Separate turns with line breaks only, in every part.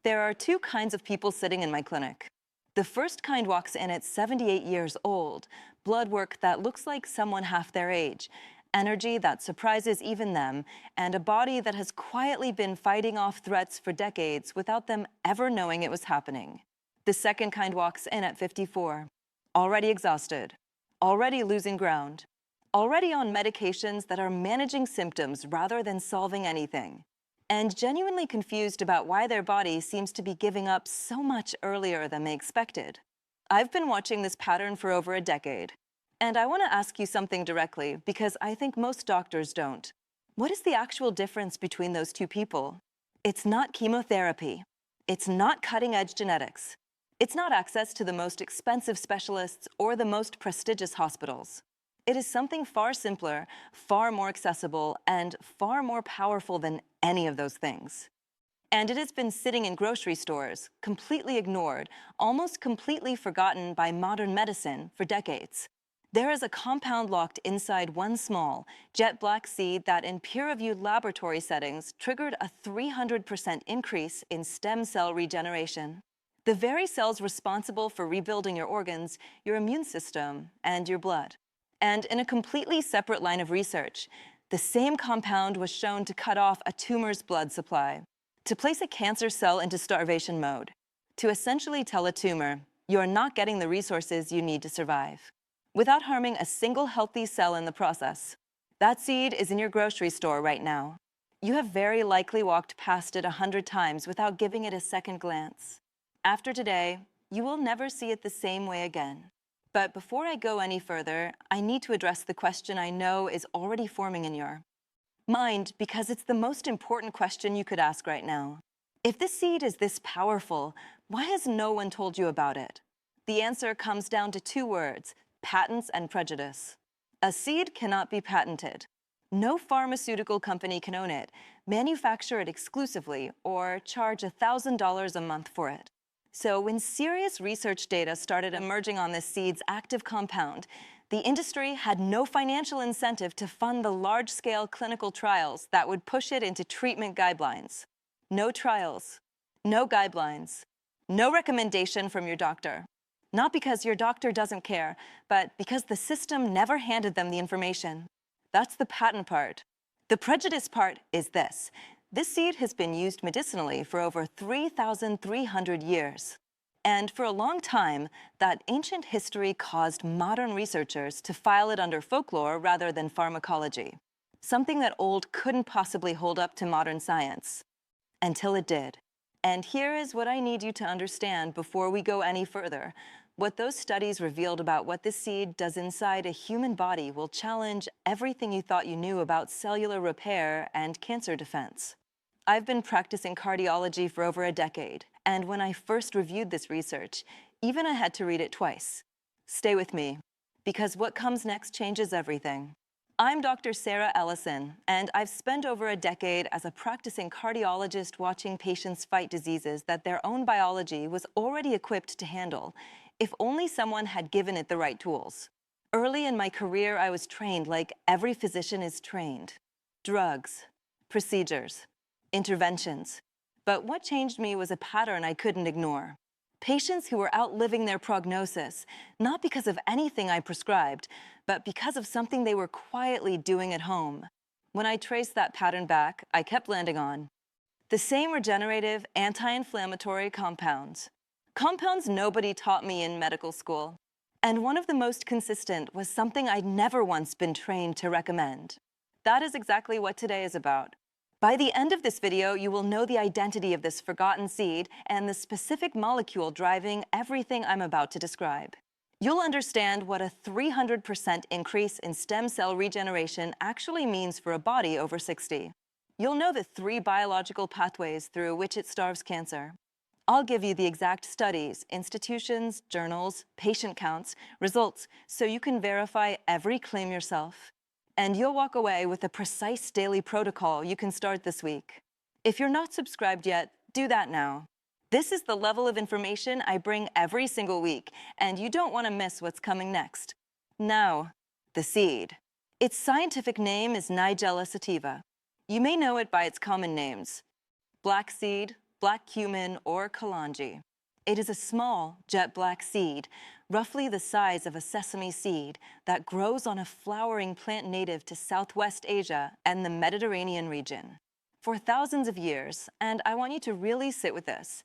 There are two kinds of people sitting in my clinic. The first kind walks in at 78 years old, blood work that looks like someone half their age, energy that surprises even them, and a body that has quietly been fighting off threats for decades without them ever knowing it was happening. The second kind walks in at 54, already exhausted, already losing ground, already on medications that are managing symptoms rather than solving anything, and genuinely confused about why their body seems to be giving up so much earlier than they expected. I've been watching this pattern for over a decade, and I want to ask you something directly because I think most doctors don't. What is the actual difference between those two people? It's not chemotherapy. It's not cutting-edge genetics. It's not access to the most expensive specialists or the most prestigious hospitals. It is something far simpler, far more accessible, and far more powerful than any of those things. And it has been sitting in grocery stores, completely ignored, almost completely forgotten by modern medicine for decades. There is a compound locked inside one small, jet black seed that in peer-reviewed laboratory settings triggered a 300% increase in stem cell regeneration. The very cells responsible for rebuilding your organs, your immune system, and your blood. And in a completely separate line of research, the same compound was shown to cut off a tumor's blood supply, to place a cancer cell into starvation mode, to essentially tell a tumor, you're not getting the resources you need to survive, without harming a single healthy cell in the process. That seed is in your grocery store right now. You have very likely walked past it 100 times without giving it a second glance. After today, you will never see it the same way again. But before I go any further, I need to address the question I know is already forming in your mind because it's the most important question you could ask right now. If this seed is this powerful, why has no one told you about it? The answer comes down to two words: patents and prejudice. A seed cannot be patented. No pharmaceutical company can own it, manufacture it exclusively, or charge $1,000 a month for it. So when serious research data started emerging on this seed's active compound, the industry had no financial incentive to fund the large-scale clinical trials that would push it into treatment guidelines. No trials, no guidelines, no recommendation from your doctor. Not because your doctor doesn't care, but because the system never handed them the information. That's the patent part. The prejudice part is this. This seed has been used medicinally for over 3,300 years. And for a long time, that ancient history caused modern researchers to file it under folklore rather than pharmacology, something that old couldn't possibly hold up to modern science. Until it did. And here is what I need you to understand before we go any further. What those studies revealed about what this seed does inside a human body will challenge everything you thought you knew about cellular repair and cancer defense. I've been practicing cardiology for over a decade, and when I first reviewed this research, even I had to read it twice. Stay with me, because what comes next changes everything. I'm Dr. Sarah Ellison, and I've spent over a decade as a practicing cardiologist watching patients fight diseases that their own biology was already equipped to handle, if only someone had given it the right tools. Early in my career, I was trained like every physician is trained. Drugs, procedures, interventions. But what changed me was a pattern I couldn't ignore. Patients who were outliving their prognosis, not because of anything I prescribed, but because of something they were quietly doing at home. When I traced that pattern back, I kept landing on the same regenerative, anti-inflammatory compounds. Compounds nobody taught me in medical school. And one of the most consistent was something I'd never once been trained to recommend. That is exactly what today is about. By the end of this video, you will know the identity of this forgotten seed and the specific molecule driving everything I'm about to describe. You'll understand what a 300% increase in stem cell regeneration actually means for a body over 60. You'll know the 3 biological pathways through which it starves cancer. I'll give you the exact studies, institutions, journals, patient counts, results, so you can verify every claim yourself. And you'll walk away with a precise daily protocol you can start this week. If you're not subscribed yet, do that now. This is the level of information I bring every single week, and you don't want to miss what's coming next. Now, the seed. Its scientific name is Nigella sativa. You may know it by its common names: black seed, black cumin, or kalonji. It is a small, jet black seed, roughly the size of a sesame seed, that grows on a flowering plant native to Southwest Asia and the Mediterranean region. For thousands of years, and I want you to really sit with this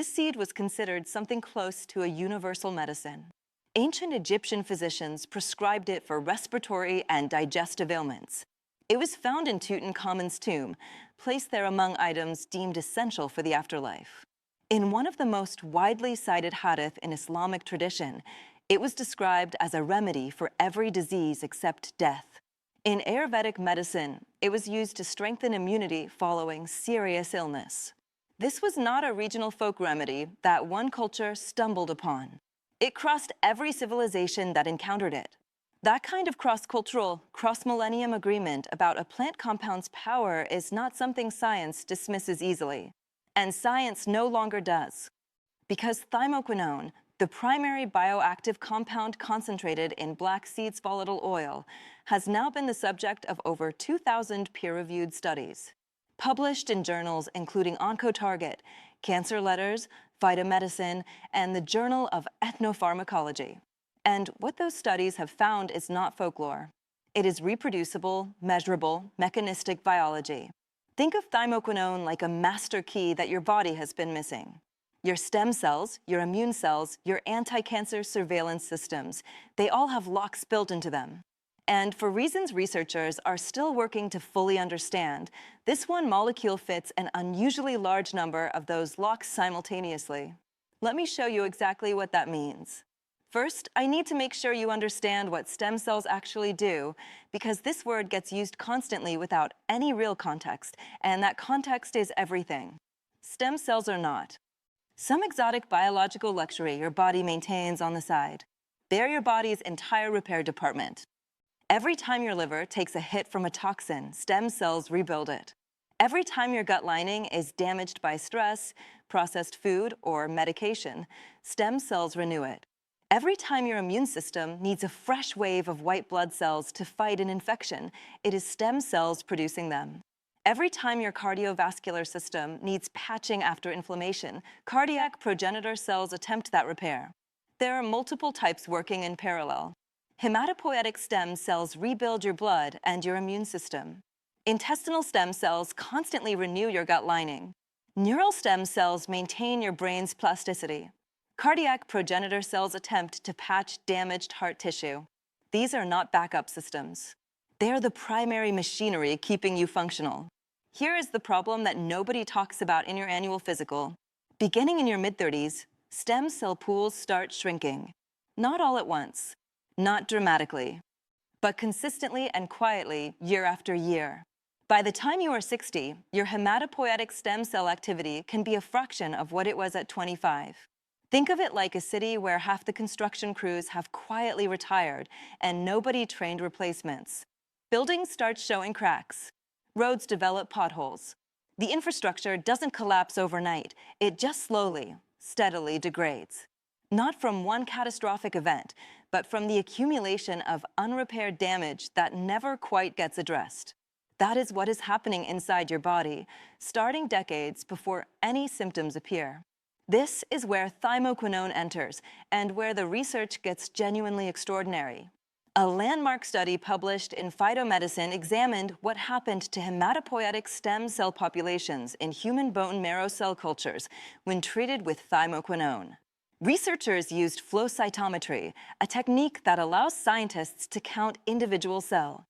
seed was considered something close to a universal medicine. Ancient Egyptian physicians prescribed it for respiratory and digestive ailments. It was found in Tutankhamun's tomb, placed there among items deemed essential for the afterlife. In one of the most widely cited hadith in Islamic tradition, it was described as a remedy for every disease except death. In Ayurvedic medicine, it was used to strengthen immunity following serious illness. This was not a regional folk remedy that one culture stumbled upon. It crossed every civilization that encountered it. That kind of cross-cultural, cross-millennium agreement about a plant compound's power is not something science dismisses easily. And science no longer does. Because thymoquinone, the primary bioactive compound concentrated in black seeds volatile oil, has now been the subject of over 2,000 peer-reviewed studies, published in journals including Oncotarget, Cancer Letters, Phytomedicine, and the Journal of Ethnopharmacology. And what those studies have found is not folklore. It is reproducible, measurable, mechanistic biology. Think of thymoquinone like a master key that your body has been missing. Your stem cells, your immune cells, your anti-cancer surveillance systems, they all have locks built into them. And for reasons researchers are still working to fully understand, this one molecule fits an unusually large number of those locks simultaneously. Let me show you exactly what that means. First, I need to make sure you understand what stem cells actually do, because this word gets used constantly without any real context, and that context is everything. Stem cells are not some exotic biological luxury your body maintains on the side. They're your body's entire repair department. Every time your liver takes a hit from a toxin, stem cells rebuild it. Every time your gut lining is damaged by stress, processed food, or medication, stem cells renew it. Every time your immune system needs a fresh wave of white blood cells to fight an infection, it is stem cells producing them. Every time your cardiovascular system needs patching after inflammation, cardiac progenitor cells attempt that repair. There are multiple types working in parallel. Hematopoietic stem cells rebuild your blood and your immune system. Intestinal stem cells constantly renew your gut lining. Neural stem cells maintain your brain's plasticity. Cardiac progenitor cells attempt to patch damaged heart tissue. These are not backup systems. They are the primary machinery keeping you functional. Here is the problem that nobody talks about in your annual physical. Beginning in your mid-30s, stem cell pools start shrinking. Not all at once, not dramatically, but consistently and quietly year after year. By the time you are 60, your hematopoietic stem cell activity can be a fraction of what it was at 25. Think of it like a city where half the construction crews have quietly retired and nobody trained replacements. Buildings start showing cracks. Roads develop potholes. The infrastructure doesn't collapse overnight. It just slowly, steadily degrades. Not from one catastrophic event, but from the accumulation of unrepaired damage that never quite gets addressed. That is what is happening inside your body, starting decades before any symptoms appear. This is where thymoquinone enters, and where the research gets genuinely extraordinary. A landmark study published in Phytomedicine examined what happened to hematopoietic stem cell populations in human bone marrow cell cultures when treated with thymoquinone. Researchers used flow cytometry, a technique that allows scientists to count individual cell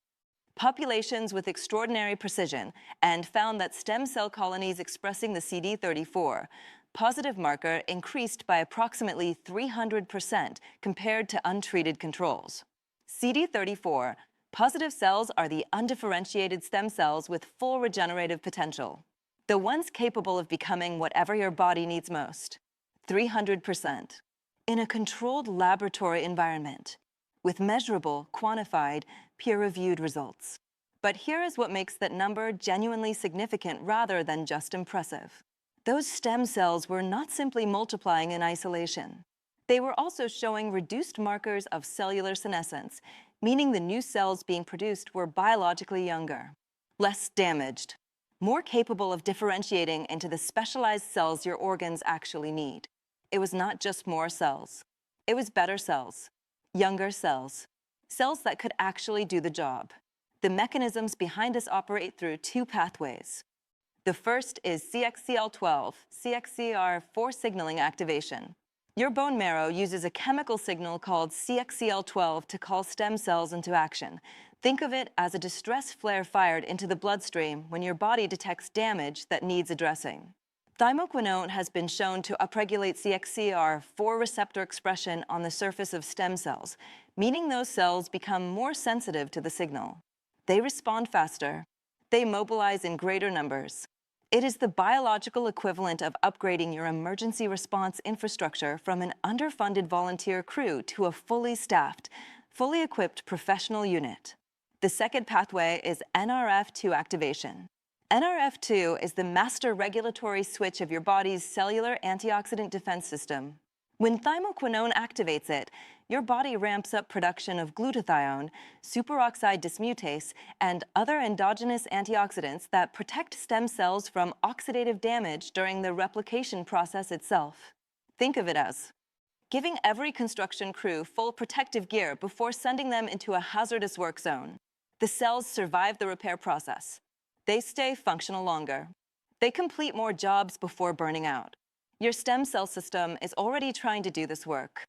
populations with extraordinary precision, and found that stem cell colonies expressing the CD34 positive marker increased by approximately 300% compared to untreated controls. CD34 positive cells are the undifferentiated stem cells with full regenerative potential, the ones capable of becoming whatever your body needs most. 300%. In a controlled laboratory environment, with measurable, quantified, peer-reviewed results. But here is what makes that number genuinely significant rather than just impressive. Those stem cells were not simply multiplying in isolation. They were also showing reduced markers of cellular senescence, meaning the new cells being produced were biologically younger, less damaged, more capable of differentiating into the specialized cells your organs actually need. It was not just more cells. It was better cells, younger cells, cells that could actually do the job. The mechanisms behind this operate through two pathways. The first is CXCL12, CXCR4 signaling activation. Your bone marrow uses a chemical signal called CXCL12 to call stem cells into action. Think of it as a distress flare fired into the bloodstream when your body detects damage that needs addressing. Thymoquinone has been shown to upregulate CXCR4 receptor expression on the surface of stem cells, meaning those cells become more sensitive to the signal. They respond faster. They mobilize in greater numbers. It is the biological equivalent of upgrading your emergency response infrastructure from an underfunded volunteer crew to a fully staffed, fully equipped professional unit. The second pathway is NRF2 activation. NRF2 is the master regulatory switch of your body's cellular antioxidant defense system. When thymoquinone activates it, your body ramps up production of glutathione, superoxide dismutase, and other endogenous antioxidants that protect stem cells from oxidative damage during the replication process itself. Think of it as giving every construction crew full protective gear before sending them into a hazardous work zone. The cells survive the repair process. They stay functional longer. They complete more jobs before burning out. Your stem cell system is already trying to do this work.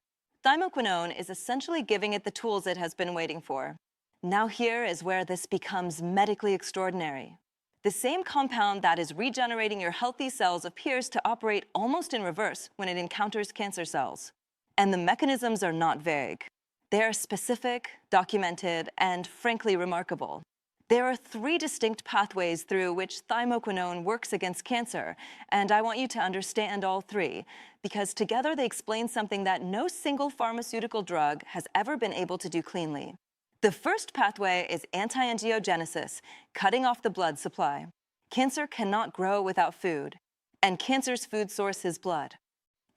Thymoquinone is essentially giving it the tools it has been waiting for. Now here is where this becomes medically extraordinary. The same compound that is regenerating your healthy cells appears to operate almost in reverse when it encounters cancer cells. And the mechanisms are not vague. They are specific, documented, and frankly remarkable. There are three distinct pathways through which thymoquinone works against cancer, and I want you to understand all three, because together they explain something that no single pharmaceutical drug has ever been able to do cleanly. The first pathway is anti-angiogenesis, cutting off the blood supply. Cancer cannot grow without food, and cancer's food source is blood.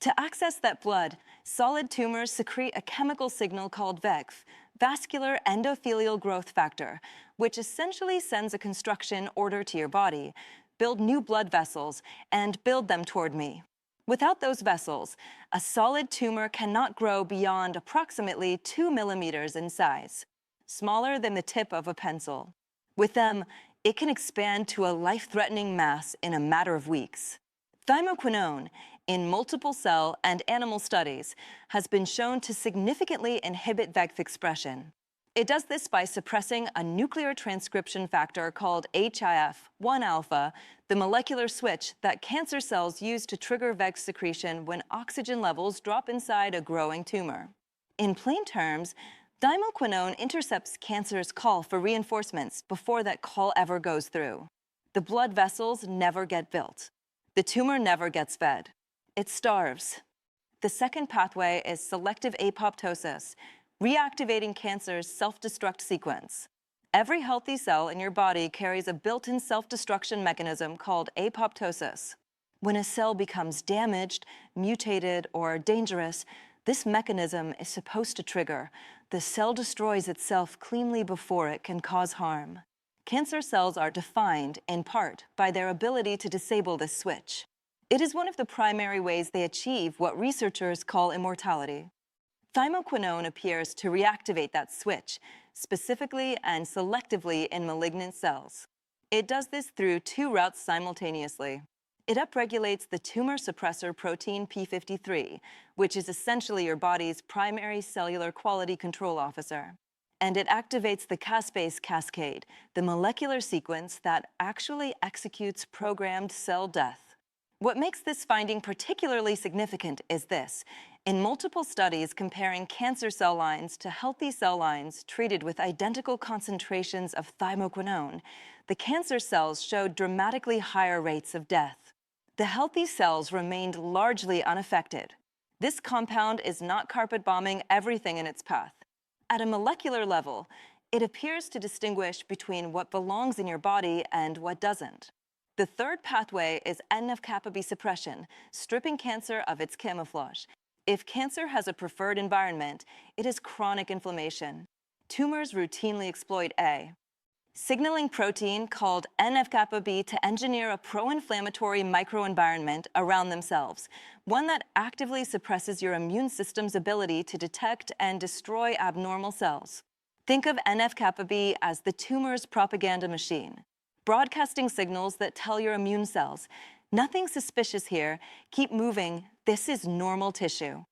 To access that blood, solid tumors secrete a chemical signal called VEGF, vascular endothelial growth factor, which essentially sends a construction order to your body: build new blood vessels and build them toward me. Without those vessels, a solid tumor cannot grow beyond approximately 2 millimeters in size, smaller than the tip of a pencil. With them, it can expand to a life-threatening mass in a matter of weeks. Thymoquinone, in multiple cell and animal studies, has been shown to significantly inhibit VEGF expression. It does this by suppressing a nuclear transcription factor called HIF-1-alpha, the molecular switch that cancer cells use to trigger VEGF secretion when oxygen levels drop inside a growing tumor. In plain terms, thymoquinone intercepts cancer's call for reinforcements before that call ever goes through. The blood vessels never get built. The tumor never gets fed. It starves. The second pathway is selective apoptosis, reactivating cancer's self-destruct sequence. Every healthy cell in your body carries a built-in self-destruction mechanism called apoptosis. When a cell becomes damaged, mutated, or dangerous, this mechanism is supposed to trigger. The cell destroys itself cleanly before it can cause harm. Cancer cells are defined, in part, by their ability to disable this switch. It is one of the primary ways they achieve what researchers call immortality. Thymoquinone appears to reactivate that switch, specifically and selectively in malignant cells. It does this through two routes simultaneously. It upregulates the tumor suppressor protein p53, which is essentially your body's primary cellular quality control officer. And it activates the caspase cascade, the molecular sequence that actually executes programmed cell death. What makes this finding particularly significant is this: in multiple studies comparing cancer cell lines to healthy cell lines treated with identical concentrations of thymoquinone, the cancer cells showed dramatically higher rates of death. The healthy cells remained largely unaffected. This compound is not carpet bombing everything in its path. At a molecular level, it appears to distinguish between what belongs in your body and what doesn't. The third pathway is NF-kappa B suppression, stripping cancer of its camouflage. If cancer has a preferred environment, it is chronic inflammation. Tumors routinely exploit A. signaling protein called NF-kappa B to engineer a pro-inflammatory microenvironment around themselves, one that actively suppresses your immune system's ability to detect and destroy abnormal cells. Think of NF-kappa B as the tumor's propaganda machine, broadcasting signals that tell your immune cells, nothing suspicious here, keep moving, this is normal tissue.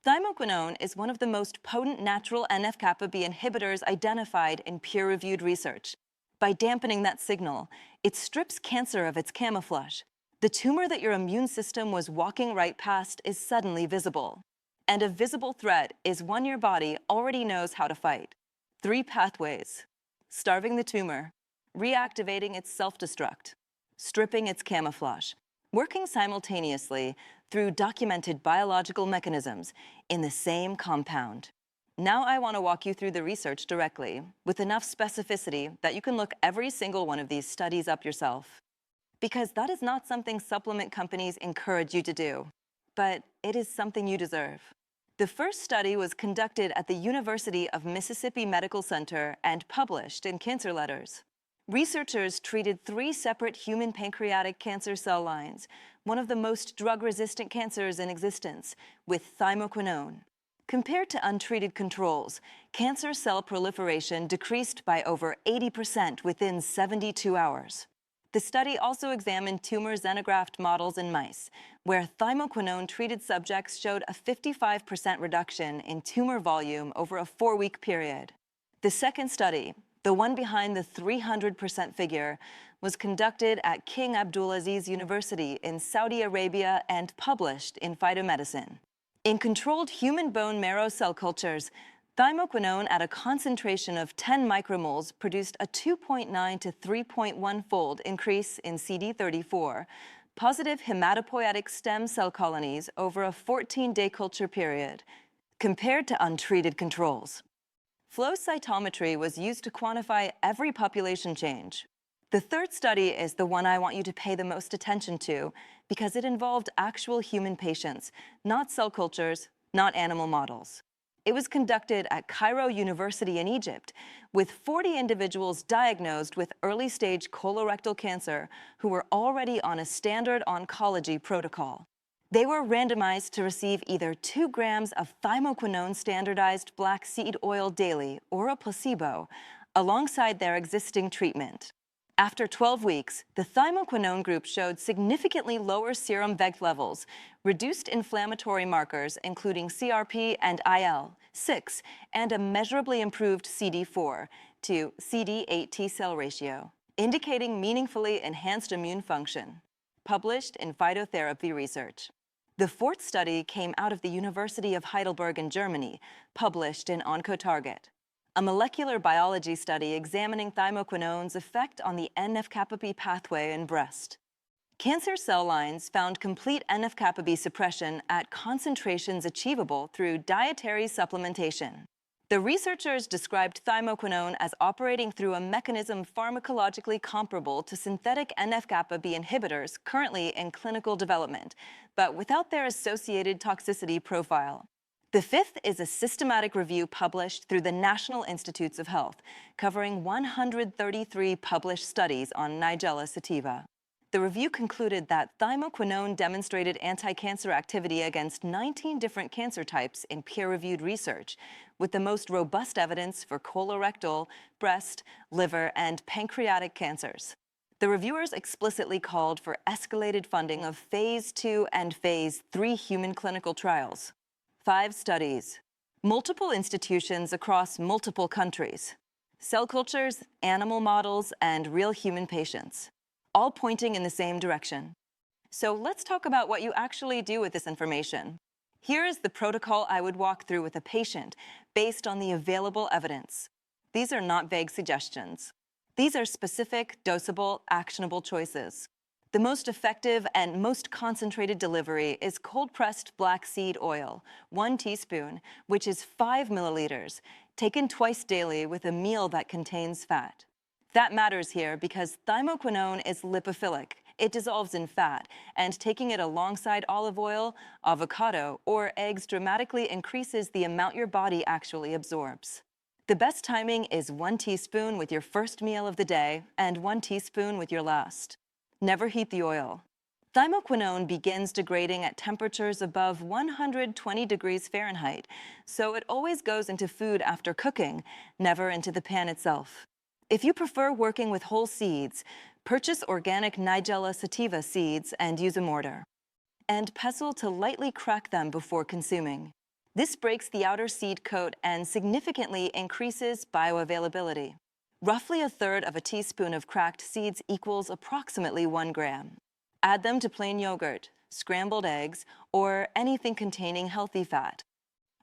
Thymoquinone is one of the most potent natural NF-kappa B inhibitors identified in peer-reviewed research. By dampening that signal, it strips cancer of its camouflage. The tumor that your immune system was walking right past is suddenly visible. And a visible threat is one your body already knows how to fight. 3 pathways: starving the tumor, reactivating its self-destruct, stripping its camouflage, working simultaneously through documented biological mechanisms in the same compound. Now I want to walk you through the research directly, with enough specificity that you can look every single one of these studies up yourself. Because that is not something supplement companies encourage you to do, but it is something you deserve. The first study was conducted at the University of Mississippi Medical Center and published in Cancer Letters. Researchers treated 3 separate human pancreatic cancer cell lines, one of the most drug-resistant cancers in existence, with thymoquinone. Compared to untreated controls, cancer cell proliferation decreased by over 80% within 72 hours. The study also examined tumor xenograft models in mice, where thymoquinone-treated subjects showed a 55% reduction in tumor volume over a 4-week period. The second study, the one behind the 300% figure, was conducted at King Abdulaziz University in Saudi Arabia and published in Phytomedicine. In controlled human bone marrow cell cultures, thymoquinone at a concentration of 10 micromoles produced a 2.9 to 3.1-fold increase in CD34, positive hematopoietic stem cell colonies over a 14-day culture period, compared to untreated controls. Flow cytometry was used to quantify every population change. The third study is the one I want you to pay the most attention to because it involved actual human patients, not cell cultures, not animal models. It was conducted at Cairo University in Egypt, with 40 individuals diagnosed with early-stage colorectal cancer who were already on a standard oncology protocol. They were randomized to receive either 2 grams of thymoquinone standardized black seed oil daily or a placebo, alongside their existing treatment. After 12 weeks, the thymoquinone group showed significantly lower serum VEGF levels, reduced inflammatory markers including CRP and IL-6, and a measurably improved CD4 to CD8 T-cell ratio, indicating meaningfully enhanced immune function. Published in Phytotherapy Research. The fourth study came out of the University of Heidelberg in Germany, published in OncoTarget. A molecular biology study examining thymoquinone's effect on the NF-kappa B pathway in breast. Cancer cell lines found complete NF-kappa B suppression at concentrations achievable through dietary supplementation. The researchers described thymoquinone as operating through a mechanism pharmacologically comparable to synthetic NF-kappa B inhibitors currently in clinical development, but without their associated toxicity profile. The fifth is a systematic review published through the National Institutes of Health, covering 133 published studies on Nigella sativa. The review concluded that thymoquinone demonstrated anti-cancer activity against 19 different cancer types in peer-reviewed research, with the most robust evidence for colorectal, breast, liver, and pancreatic cancers. The reviewers explicitly called for escalated funding of Phase 2 and Phase 3 human clinical trials. 5 studies, multiple institutions across multiple countries, cell cultures, animal models, and real human patients, all pointing in the same direction. So let's talk about what you actually do with this information. Here is the protocol I would walk through with a patient based on the available evidence. These are not vague suggestions. These are specific, dosable, actionable choices. The most effective and most concentrated delivery is cold-pressed black seed oil, 1 teaspoon, which is 5 milliliters, taken twice daily with a meal that contains fat. That matters here because thymoquinone is lipophilic. It dissolves in fat, and taking it alongside olive oil, avocado, or eggs dramatically increases the amount your body actually absorbs. The best timing is 1 teaspoon with your first meal of the day and 1 teaspoon with your last. Never heat the oil. Thymoquinone begins degrading at temperatures above 120 degrees Fahrenheit, so it always goes into food after cooking, never into the pan itself. If you prefer working with whole seeds, purchase organic Nigella sativa seeds and use a mortar. And pestle to lightly crack them before consuming. This breaks the outer seed coat and significantly increases bioavailability. Roughly a third of a teaspoon of cracked seeds equals approximately 1 gram. Add them to plain yogurt, scrambled eggs, or anything containing healthy fat.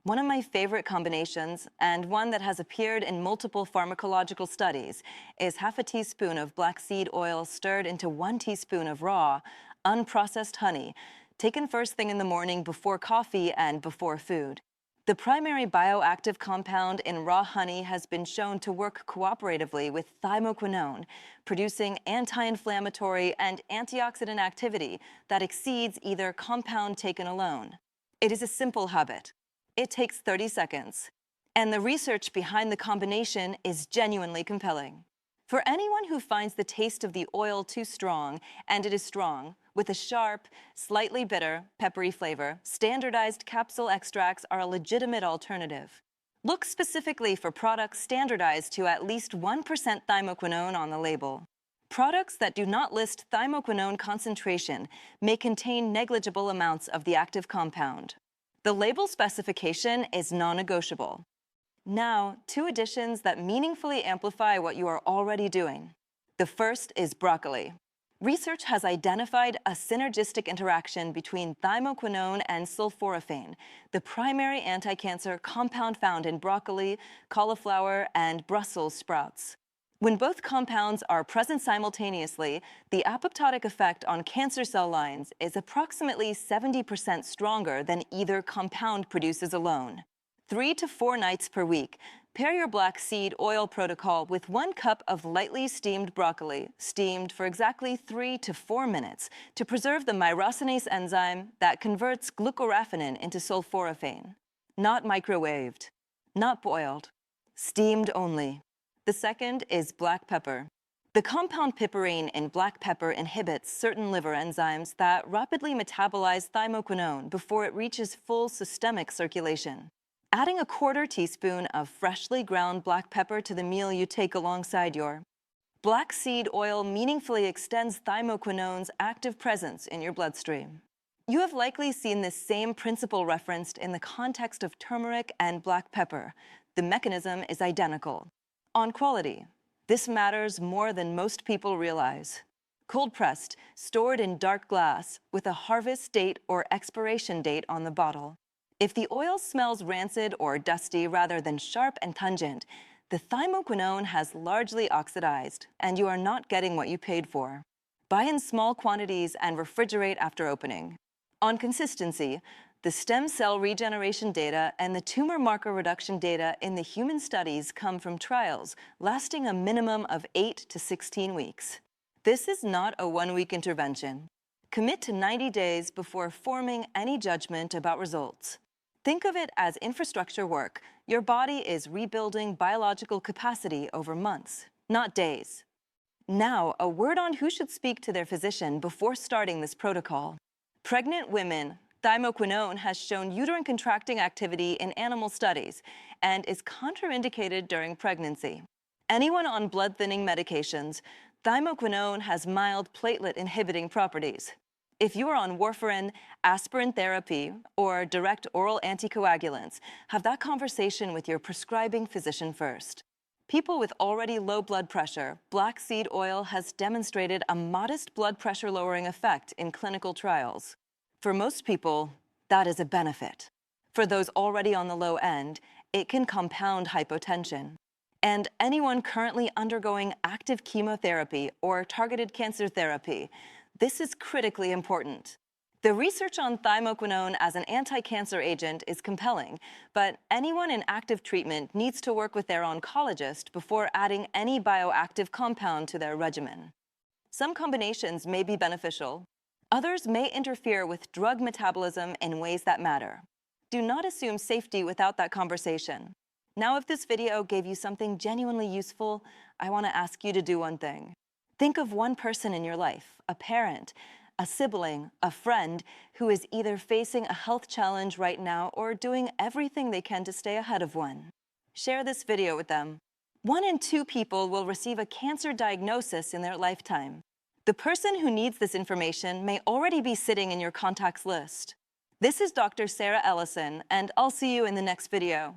One of my favorite combinations, and one that has appeared in multiple pharmacological studies, is half a teaspoon of black seed oil stirred into 1 teaspoon of raw, unprocessed honey, taken first thing in the morning before coffee and before food. The primary bioactive compound in raw honey has been shown to work cooperatively with thymoquinone, producing anti-inflammatory and antioxidant activity that exceeds either compound taken alone. It is a simple habit. It takes 30 seconds. And the research behind the combination is genuinely compelling. For anyone who finds the taste of the oil too strong, and it is strong, with a sharp, slightly bitter, peppery flavor, standardized capsule extracts are a legitimate alternative. Look specifically for products standardized to at least 1% thymoquinone on the label. Products that do not list thymoquinone concentration may contain negligible amounts of the active compound. The label specification is non-negotiable. Now, 2 additions that meaningfully amplify what you are already doing. The first is broccoli. Research has identified a synergistic interaction between thymoquinone and sulforaphane, the primary anti-cancer compound found in broccoli, cauliflower, and Brussels sprouts. When both compounds are present simultaneously, the apoptotic effect on cancer cell lines is approximately 70% stronger than either compound produces alone. 3 to 4 nights per week, pair your black seed oil protocol with 1 cup of lightly steamed broccoli, steamed for exactly 3 to 4 minutes, to preserve the myrosinase enzyme that converts glucoraphanin into sulforaphane. Not microwaved, not boiled, steamed only. The second is black pepper. The compound piperine in black pepper inhibits certain liver enzymes that rapidly metabolize thymoquinone before it reaches full systemic circulation. Adding a 1/4 teaspoon of freshly ground black pepper to the meal you take alongside your black seed oil meaningfully extends thymoquinone's active presence in your bloodstream. You have likely seen this same principle referenced in the context of turmeric and black pepper. The mechanism is identical. On quality, this matters more than most people realize. Cold-pressed, stored in dark glass, with a harvest date or expiration date on the bottle. If the oil smells rancid or dusty rather than sharp and pungent, the thymoquinone has largely oxidized, and you are not getting what you paid for. Buy in small quantities and refrigerate after opening. On consistency, the stem cell regeneration data and the tumor marker reduction data in the human studies come from trials lasting a minimum of 8 to 16 weeks. This is not a 1-week intervention. Commit to 90 days before forming any judgment about results. Think of it as infrastructure work. Your body is rebuilding biological capacity over months, not days. Now, a word on who should speak to their physician before starting this protocol. Pregnant women, thymoquinone has shown uterine contracting activity in animal studies and is contraindicated during pregnancy. Anyone on blood-thinning medications, thymoquinone has mild platelet-inhibiting properties. If you are on warfarin, aspirin therapy, or direct oral anticoagulants, have that conversation with your prescribing physician first. People with already low blood pressure, black seed oil has demonstrated a modest blood pressure lowering effect in clinical trials. For most people, that is a benefit. For those already on the low end, it can compound hypotension. And anyone currently undergoing active chemotherapy or targeted cancer therapy, this is critically important. The research on thymoquinone as an anti-cancer agent is compelling, but anyone in active treatment needs to work with their oncologist before adding any bioactive compound to their regimen. Some combinations may be beneficial. Others may interfere with drug metabolism in ways that matter. Do not assume safety without that conversation. Now, if this video gave you something genuinely useful, I want to ask you to do one thing. Think of one person in your life, a parent, a sibling, a friend, who is either facing a health challenge right now or doing everything they can to stay ahead of one. Share this video with them. 1 in 2 people will receive a cancer diagnosis in their lifetime. The person who needs this information may already be sitting in your contacts list. This is Dr. Sarah Ellison, and I'll see you in the next video.